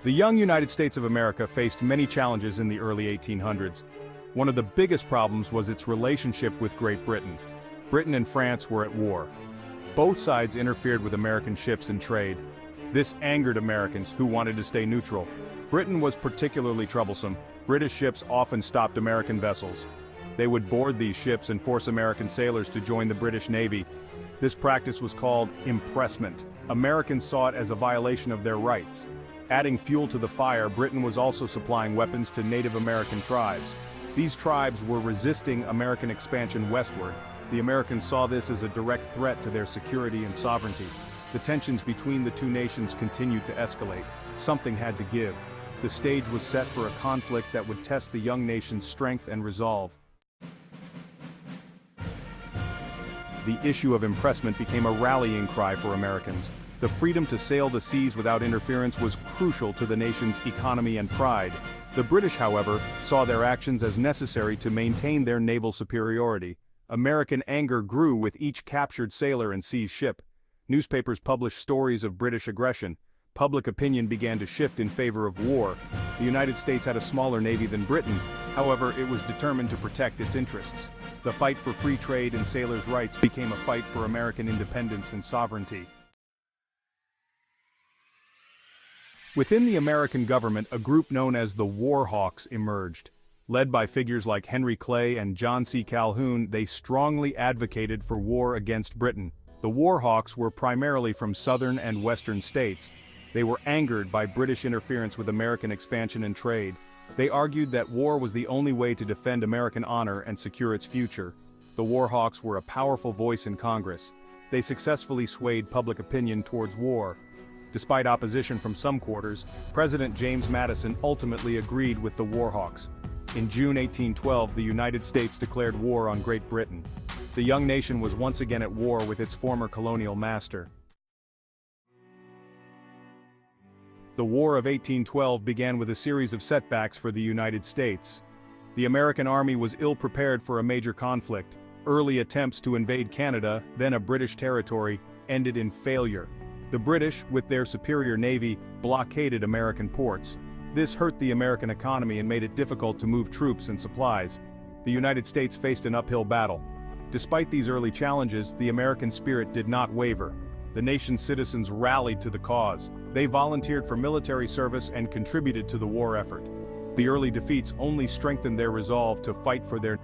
The young United States of America faced many challenges in the early 1800s. One of the biggest problems was its relationship with Great Britain. Britain and France were at war. Both sides interfered with American ships and trade. This angered Americans who wanted to stay neutral. Britain was particularly troublesome. British ships often stopped American vessels. They would board these ships and force American sailors to join the British Navy. This practice was called impressment. Americans saw it as a violation of their rights. Adding fuel to the fire, Britain was also supplying weapons to Native American tribes. These tribes were resisting American expansion westward. The Americans saw this as a direct threat to their security and sovereignty. The tensions between the two nations continued to escalate. Something had to give. The stage was set for a conflict that would test the young nation's strength and resolve. The issue of impressment became a rallying cry for Americans. The freedom to sail the seas without interference was crucial to the nation's economy and pride. The British, however, saw their actions as necessary to maintain their naval superiority. American anger grew with each captured sailor and seized ship. Newspapers published stories of British aggression. Public opinion began to shift in favor of war. The United States had a smaller navy than Britain, however, it was determined to protect its interests. The fight for free trade and sailors' rights became a fight for American independence and sovereignty. Within the American government, a group known as the War Hawks emerged. Led by figures like Henry Clay and John C. Calhoun, they strongly advocated for war against Britain. The War Hawks were primarily from southern and western states. They were angered by British interference with American expansion and trade. They argued that war was the only way to defend American honor and secure its future. The War Hawks were a powerful voice in Congress. They successfully swayed public opinion towards war. Despite opposition from some quarters, President James Madison ultimately agreed with the War Hawks. In June 1812, the United States declared war on Great Britain. The young nation was once again at war with its former colonial master. The War of 1812 began with a series of setbacks for the United States. The American army was ill-prepared for a major conflict. Early attempts to invade Canada, then a British territory, ended in failure. The British, with their superior navy, blockaded American ports. This hurt the American economy and made it difficult to move troops and supplies. The United States faced an uphill battle. Despite these early challenges, the American spirit did not waver. The nation's citizens rallied to the cause. They volunteered for military service and contributed to the war effort. The early defeats only strengthened their resolve to fight for their